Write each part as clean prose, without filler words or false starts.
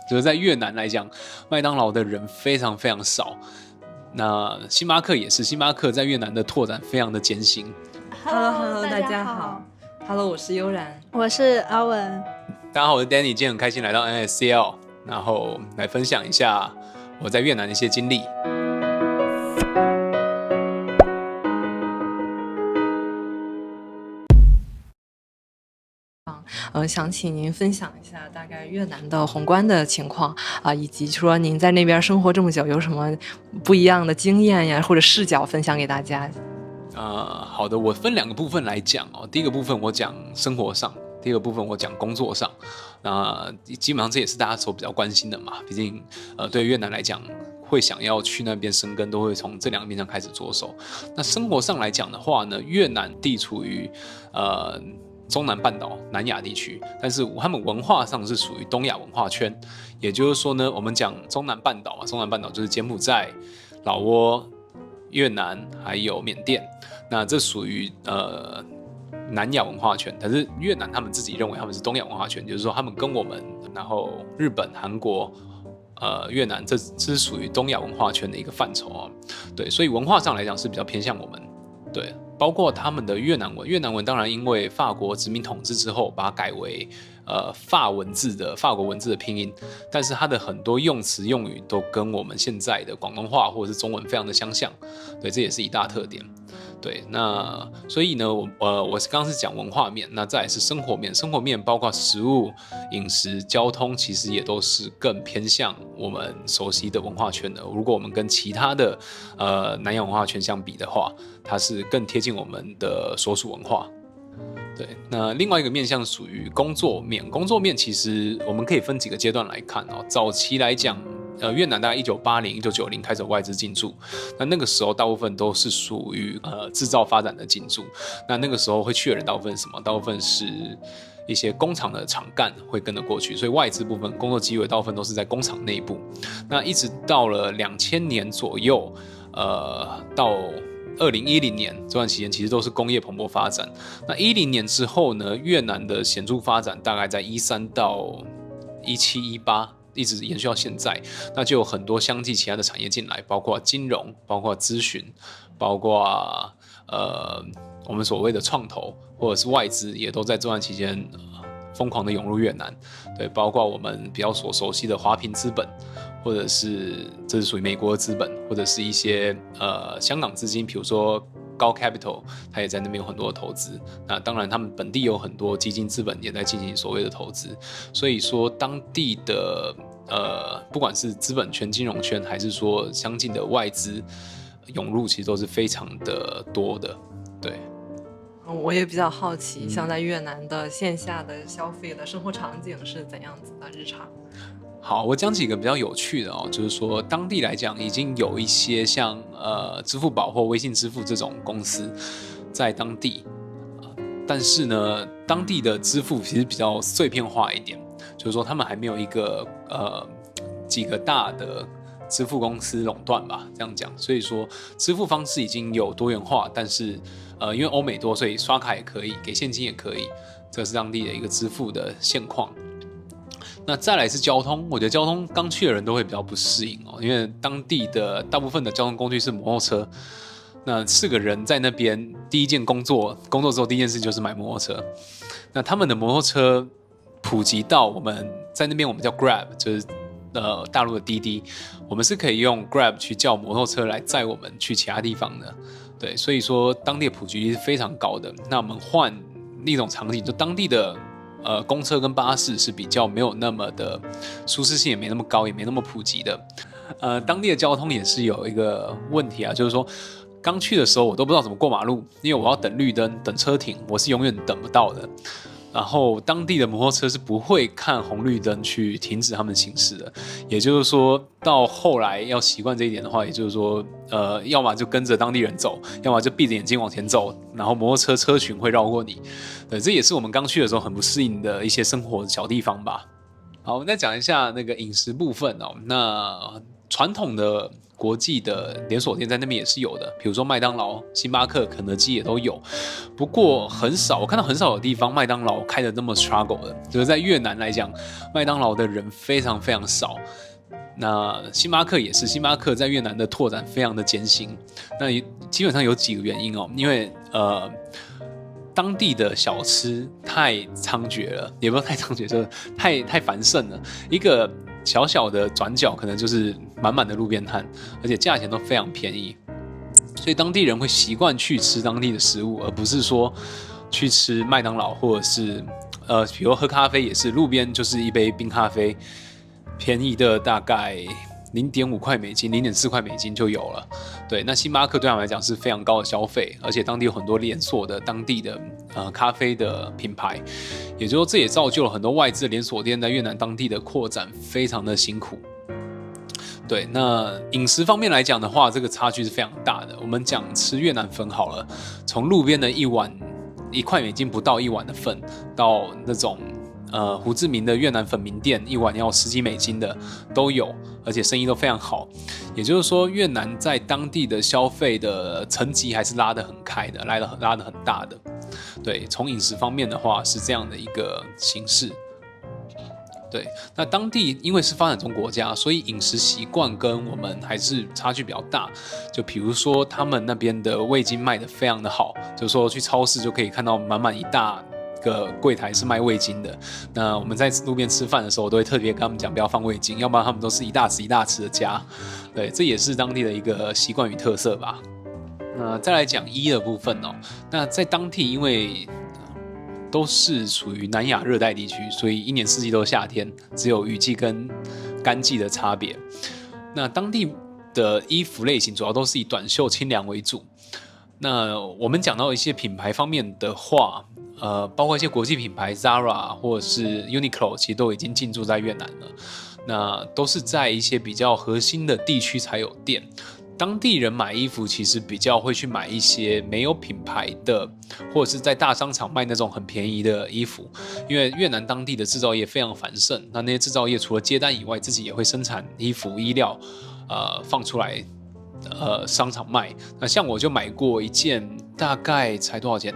就是在越南来讲，麦当劳的人非常非常少。那星巴克也是，星巴克在越南的拓展非常的艰辛。Hello， 大家好。Hello， 我是悠然，我是阿文。大家好，我是 Danny， 今天很开心来到 NSCL， 然后来分享一下我在越南的一些经历。想请您分享一下大概越南的宏观的情况以及说您在那边生活这么久有什么不一样的经验呀或者视角分享给大家。好的，我分2个部分来讲哦。第一个部分我讲生活上，第二个部分我讲工作上。那基本上这也是大家所比较关心的嘛，毕竟对越南来讲，会想要去那边生根，都会从这2个面向开始着手。那生活上来讲的话呢，越南地处于中南半岛南亚地区，但是他们文化上是属于东亚文化圈，也就是说呢，我们讲中南半岛中南半岛就是柬埔寨、老挝、越南还有缅甸，那这属于南亚文化圈，可是越南他们自己认为他们是东亚文化圈，就是说他们跟我们，然后日本、韩国、越南，这是属于东亚文化圈的一个范畴啊。对，所以文化上来讲是比较偏向我们。对，包括他们的越南文，越南文当然因为法国殖民统治之后，把它改为法国文字的拼音，但是它的很多用词用语都跟我们现在的广东话或者是中文非常的相像。对，这也是一大特点。对，那所以呢，我刚刚是讲文化面，那再来是生活面。生活面包括食物、饮食、交通，其实也都是更偏向我们熟悉的文化圈的。如果我们跟其他的南洋文化圈相比的话，它是更贴近我们的所属文化。对，那另外一个面向属于工作面。工作面其实我们可以分几个阶段来看哦。早期来讲，越南大概1980、1990开始有外资进驻，那个时候大部分都是属于制造发展的进驻。那个时候会去的人大部分是什么？大部分是一些工厂的厂干会跟着过去，所以外资部分工作机会大部分都是在工厂内部。那一直到了2000年左右，到2010年这段期间，其实都是工业蓬勃发展。那10年之后呢，越南的显著发展大概在13到17、18。一直延续到现在，那就有很多相继其他的产业进来，包括金融，包括咨询，包括我们所谓的创投或者是外资，也都在这段期间疯狂的涌入越南。对，包括我们比较所熟悉的华平资本，或者是这是属于美国的资本，或者是一些香港资金，比如说高 Capital， 它也在那边有很多的投资。那当然，他们本地有很多基金资本也在进行所谓的投资。所以说，当地的不管是资本圈、金融圈，还是说相近的外资涌入，其实都是非常的多的。对。我也比较好奇，像在越南的线下的消费的生活场景是怎样子的日常？好，我讲几个比较有趣的哦，就是说当地来讲，已经有一些像支付宝或微信支付这种公司在当地，但是呢，当地的支付其实比较碎片化一点，就是说他们还没有一个几个大的支付公司垄断吧，这样讲。所以说支付方式已经有多元化，但是因为欧美多，所以刷卡也可以，给现金也可以，这是当地的一个支付的现况。那再来是交通，我觉得交通刚去的人都会比较不适应哦，因为当地的大部分的交通工具是摩托车。那4个人在那边，第一件工作之后第一件事就是买摩托车。那他们的摩托车普及到我们在那边我们叫 Grab， 就是大陆的滴滴，我们是可以用 Grab 去叫摩托车来载我们去其他地方的。对，所以说当地的普及率是非常高的。那我们换另一种场景，就当地的公车跟巴士是比较没有那么的舒适性，也没那么高，也没那么普及的。当地的交通也是有一个问题啊，就是说刚去的时候我都不知道怎么过马路，因为我要等绿灯、等车停，我是永远等不到的。然后当地的摩托车是不会看红绿灯去停止他们行驶的，也就是说到后来要习惯这一点的话，也就是说要么就跟着当地人走，要么就闭着眼睛往前走，然后摩托车车群会绕过你。对，这也是我们刚去的时候很不适应的一些生活小地方吧。好，我们再讲一下那个饮食部分哦。那传统的国际的连锁店在那边也是有的，比如说麦当劳、星巴克、肯德基也都有。不过很少，我看到很少有地方麦当劳开的那么 struggle 的，就是在越南来讲，麦当劳的人非常非常少。那星巴克也是，星巴克在越南的拓展非常的艰辛。那基本上有几个原因哦，因为当地的小吃太猖獗了，也不是太猖獗，就是太繁盛了。一个小小的转角可能就是满满的路边摊，而且价钱都非常便宜，所以当地人会习惯去吃当地的食物，而不是说去吃麦当劳或者是比如喝咖啡也是路边就是一杯冰咖啡，便宜的大概0.5块美金、0.4块美金就有了。对，那星巴克对他们来讲是非常高的消费，而且当地有很多连锁的当地的咖啡的品牌，也就是说这也造就了很多外资的连锁店在越南当地的扩展非常的辛苦。对，那饮食方面来讲的话，这个差距是非常大的。我们讲吃越南粉好了，从路边的1碗1块美金不到1碗的粉，到那种胡志明的越南粉名店1碗要10几美金的都有，而且生意都非常好。也就是说，越南在当地的消费的层级还是拉得很开的，拉得很大的。对，从饮食方面的话是这样的一个形式。对，那当地因为是发展中国家，所以饮食习惯跟我们还是差距比较大。就比如说他们那边的味精卖得非常的好，就是说去超市就可以看到满满一大个柜台是卖味精的。那我们在路边吃饭的时候，我都会特别跟他们讲不要放味精，要不然他们都是一大匙一大匙的加。对，这也是当地的一个习惯与特色吧。那再来讲衣的部分哦，那在当地因为都是属于南亚热带地区，所以一年四季都是夏天，只有雨季跟干季的差别。那当地的衣服类型主要都是以短袖清凉为主。那我们讲到一些品牌方面的话，包括一些国际品牌 Zara 或者是 Uniqlo， 其实都已经进驻在越南了。那都是在一些比较核心的地区才有店。当地人买衣服其实比较会去买一些没有品牌的，或者是在大商场卖那种很便宜的衣服，因为越南当地的制造业非常繁盛，那些制造业除了接单以外，自己也会生产衣服、衣料，放出来，商场卖。那像我就买过一件，大概才多少钱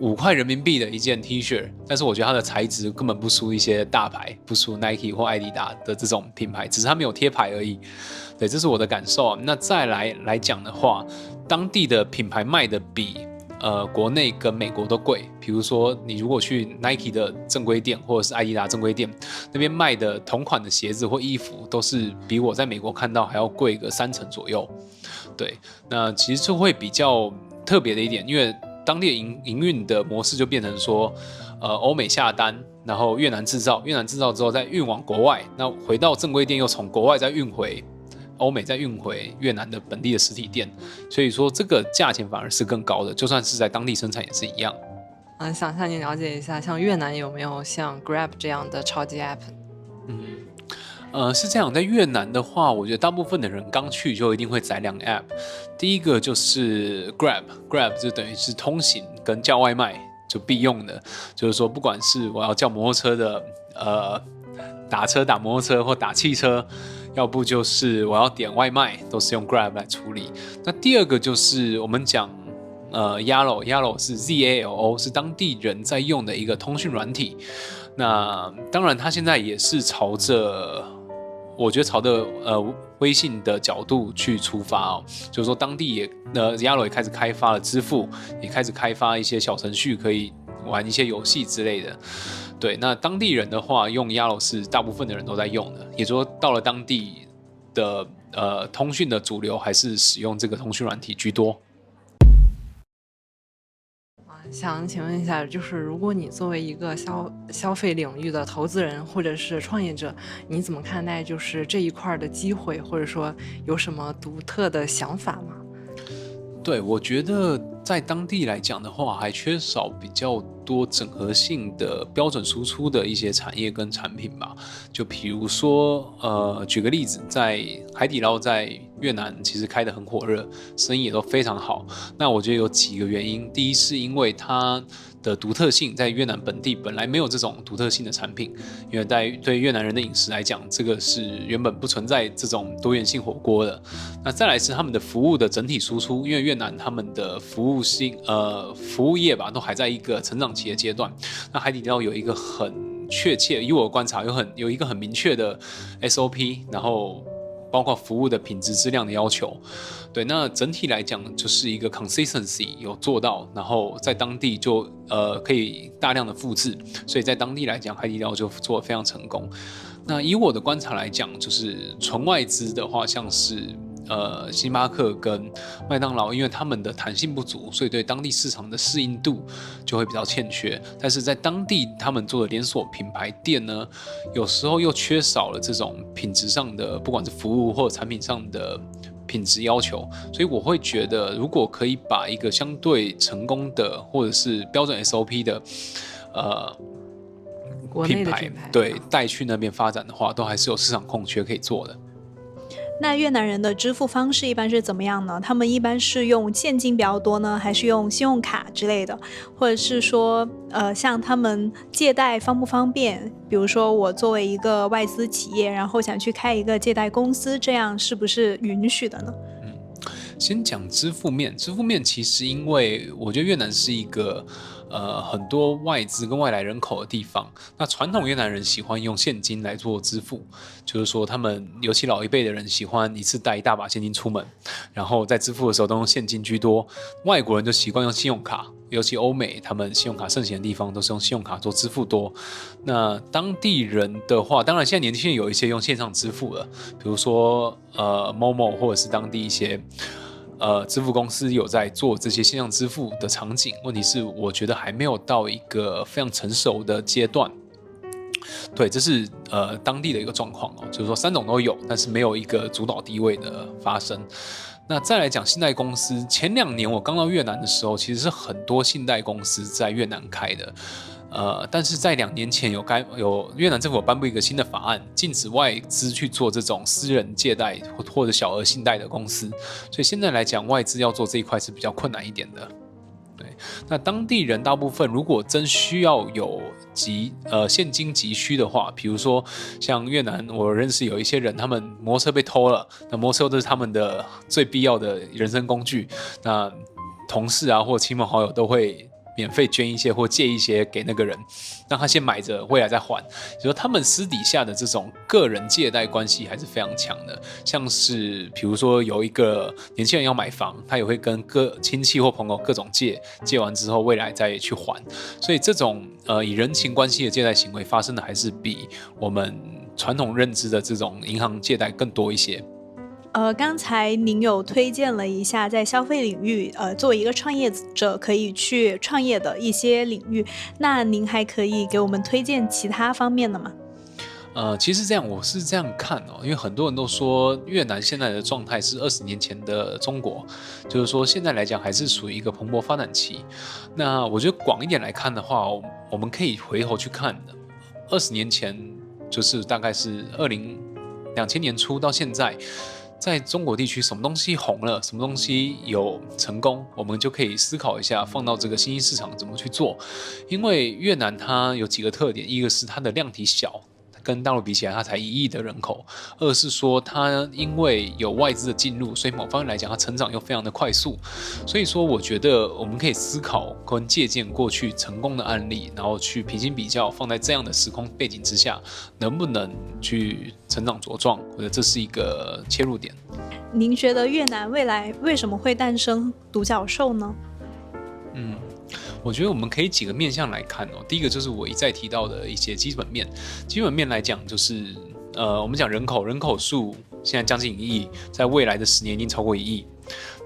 ？5块人民币的一件 T 恤，但是我觉得它的材质根本不输一些大牌，不输 Nike 或艾迪达的这种品牌，只是它没有贴牌而已。对，这是我的感受。那再来讲的话，当地的品牌卖的比国内跟美国都贵。比如说，你如果去 Nike 的正规店或者是艾迪达正规店，那边卖的同款的鞋子或衣服，都是比我在美国看到还要贵个3成左右。对，那其实就会比较特别的一点，因为当地的营运的模式就变成说，欧美下单，然后越南制造，越南制造之后再运往国外，那回到正规店又从国外再运回欧美，再运回越南的本地的实体店，所以说这个价钱反而是更高的，就算是在当地生产也是一样。想向你了解一下，像越南有没有像 Grab 这样的超级 app？是这样，在越南的话，我觉得大部分的人刚去就一定会载2个 app。第一个就是 Grab 就等于是通行跟叫外卖就必用的，就是说不管是我要叫摩托车的，打车打摩托车或打汽车，要不就是我要点外卖，都是用 Grab 来处理。那第二个就是我们讲Yalo 是 ZALO， 是当地人在用的一个通讯软体。那当然，它现在也是我觉得朝着微信的角度去出发哦，就是说当地也Yalo 也开始开发了支付，也开始开发一些小程序，可以玩一些游戏之类的。对，那当地人的话，用 Yalo 是大部分的人都在用的，也就是说到了当地的通讯的主流还是使用这个通讯软体居多。想请问一下，就是如果你作为一个消费领域的投资人或者是创业者，你怎么看待就是这一块的机会，或者说有什么独特的想法吗？对，我觉得在当地来讲的话，还缺少比较多整合性的标准输出的一些产业跟产品吧。就比如说，举个例子，在海底捞在越南其实开得很火热，生意也都非常好。那我觉得有几个原因，第一是因为它的独特性，在越南本地本来没有这种独特性的产品，因为对越南人的饮食来讲，这个是原本不存在这种多元性火锅的。那再来是他们的服务的整体输出，因为越南他们的服务业吧，都还在一个成长期的阶段。那海底捞有一个很确切，以我的观察有一个很明确的 SOP， 然后包括服务的品质质量的要求。对，那整体来讲就是一个 consistency 有做到，然后在当地就可以大量的复制，所以在当地来讲，海底捞就做得非常成功。那以我的观察来讲，就是纯外资的话，像是星巴克跟麦当劳，因为他们的弹性不足，所以对当地市场的适应度就会比较欠缺。但是在当地他们做的连锁品牌店呢，有时候又缺少了这种品质上的，不管是服务或者产品上的品质要求。所以我会觉得，如果可以把一个相对成功的或者是标准 SOP 的国内的品牌对带去那边发展的话，都还是有市场空缺可以做的。那越南人的支付方式一般是怎么样呢？他们一般是用现金比较多呢，还是用信用卡之类的？或者是说，像他们借贷方不方便？比如说我作为一个外资企业，然后想去开一个借贷公司，这样是不是允许的呢？先讲支付面，支付面其实因为我觉得越南是一个很多外资跟外来人口的地方，那传统越南人喜欢用现金来做支付，就是说他们尤其老一辈的人喜欢一次带一大把现金出门，然后在支付的时候都用现金居多，外国人就习惯用信用卡。尤其欧美，他们信用卡盛行的地方都是用信用卡做支付多。那当地人的话，当然现在年轻人有一些用线上支付了，比如说Momo 或者是当地一些支付公司有在做这些线上支付的场景。问题是，我觉得还没有到一个非常成熟的阶段。对，这是当地的一个状况哦，就是说三种都有，但是没有一个主导地位的发生。那再来讲信贷公司，前2年我刚到越南的时候，其实是很多信贷公司在越南开的。但是在2年前有越南政府有颁布一个新的法案，禁止外资去做这种私人借贷或者小额信贷的公司，所以现在来讲外资要做这一块是比较困难一点的。对，那当地人大部分如果真需要有现金急需的话，比如说像越南，我认识有一些人，他们摩托车被偷了，那摩托车都是他们的最必要的人生工具，那同事啊或亲朋好友都会免费捐一些或借一些给那个人，让他先买着，未来再还。就说他们私底下的这种个人借贷关系还是非常强的，像是比如说有一个年轻人要买房，他也会跟各亲戚或朋友各种借完之后，未来再去还。所以这种以人情关系的借贷行为发生的还是比我们传统认知的这种银行借贷更多一些。刚才您有推荐了一下在消费领域，作为一个创业者可以去创业的一些领域，那您还可以给我们推荐其他方面的吗？其实我是这样看哦，因为很多人都说越南现在的状态是20年前的中国，就是说现在来讲还是属于一个蓬勃发展期。那我觉得广一点来看的话，我们可以回头去看20年前，就是大概是2000年初到现在。在中国地区，什么东西红了，什么东西有成功，我们就可以思考一下，放到这个新兴市场怎么去做。因为越南它有几个特点，一个是它的量体小，跟大陆比起来，它才1亿的人口；二是说它因为有外资的进入，所以某方面来讲，它成长又非常的快速。所以说，我觉得我们可以思考跟借鉴过去成功的案例，然后去平行比较，放在这样的时空背景之下，能不能去成长茁壮？或者这是一个切入点。您觉得越南未来为什么会诞生独角兽呢？我觉得我们可以几个面向来看哦。第一个就是我一再提到的一些基本面。基本面来讲，就是我们讲人口数现在将近1亿，在未来的10年一定超过1亿。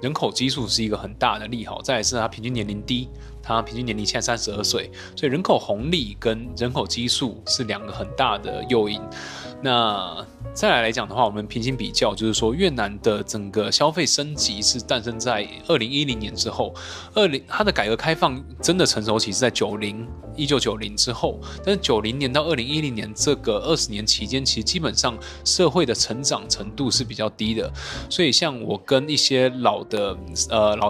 人口基数是一个很大的利好，再来是它平均年龄低，它平均年龄现在32岁，所以人口红利跟人口基数是2个很大的诱因。那再来讲的话，我们平行比较，就是说越南的整个消费升级是诞生在2010年之后，它的改革开放真的成熟期是在1990之后，但是90年到2010年这个20年期间，其实基本上社会的成长程度是比较低的，所以像我跟一些老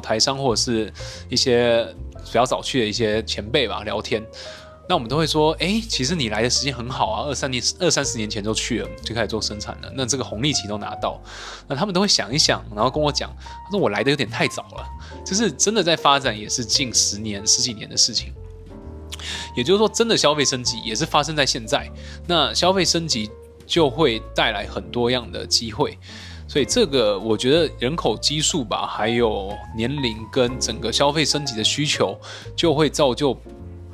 台商或者是一些比较早去的一些前辈吧聊天。那我们都会说，其实你来的时间很好啊，20-30年前就去了，就开始做生产了，那这个红利期都拿到。那他们都会想一想，然后跟我讲，他说我来的有点太早了，就是真的在发展也是近10几年的事情。也就是说，真的消费升级也是发生在现在。那消费升级就会带来很多样的机会，所以这个我觉得人口基数吧，还有年龄跟整个消费升级的需求，就会造就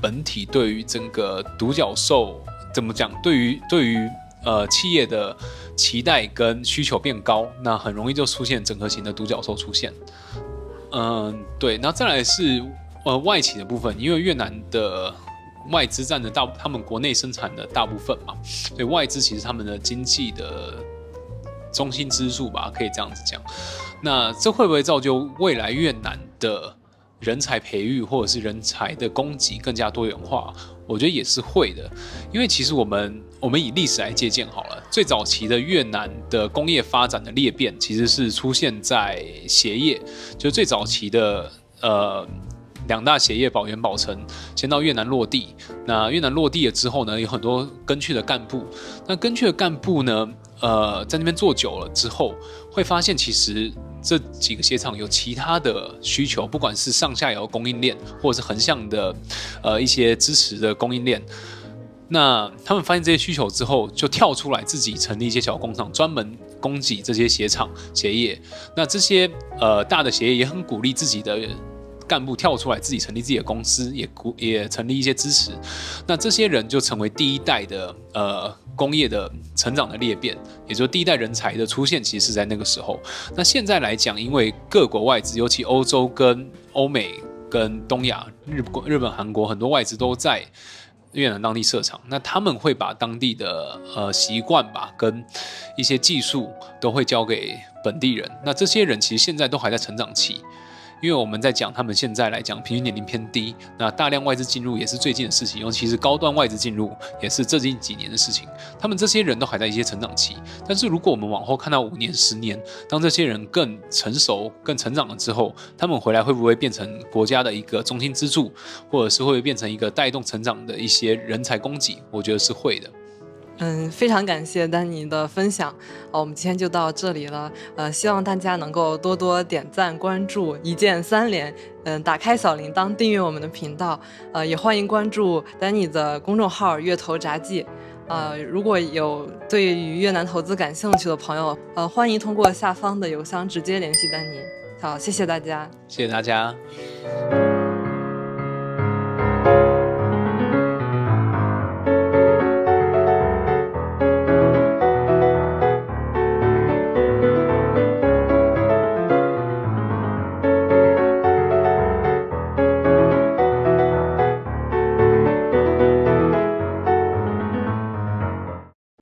本体对于整个独角兽怎么讲，对于企业的期待跟需求变高，那很容易就出现整合型的独角兽出现。对，那再来是外企的部分，因为越南的外资占的他们国内生产的大部分嘛，所以外资其实他们的经济的中心支柱吧，可以这样子讲。那这会不会造就未来越南的人才培育或者是人才的供给更加多元化？我觉得也是会的，因为其实我们以历史来借鉴好了，最早期的越南的工业发展的裂变其实是出现在鞋业，就是最早期的2大鞋业宝元、宝成先到越南落地。那越南落地了之后呢，有很多跟去的干部。那跟去的干部呢，在那边做久了之后，会发现其实这几个鞋厂有其他的需求，不管是上下游供应链，或者是横向的一些支持的供应链。那他们发现这些需求之后，就跳出来自己成立一些小工厂，专门供给这些鞋厂、鞋业。那这些大的鞋业也很鼓励自己的干部跳出来，自己成立自己的公司，也成立一些支持。那这些人就成为第一代的工业的成长的裂变，也就是第一代人才的出现，其实是在那个时候。那现在来讲，因为各国外资，尤其欧洲跟欧美跟东亚、日本、韩国很多外资都在越南当地设厂，那他们会把当地的习惯吧，跟一些技术都会交给本地人。那这些人其实现在都还在成长期。因为我们在讲他们现在来讲平均年龄偏低，那大量外资进入也是最近的事情，尤其是高端外资进入也是最近几年的事情。他们这些人都还在一些成长期，但是如果我们往后看到5年、10年，当这些人更成熟、更成长了之后，他们回来会不会变成国家的一个中心支柱，或者是会不会变成一个带动成长的一些人才供给？我觉得是会的。非常感谢丹尼的分享，我们今天就到这里了。希望大家能够多多点赞、关注，一键3连。打开小铃铛，订阅我们的频道。也欢迎关注丹尼的公众号“越投札记”。如果有对于越南投资感兴趣的朋友，欢迎通过下方的邮箱直接联系丹尼。好，谢谢大家。谢谢大家。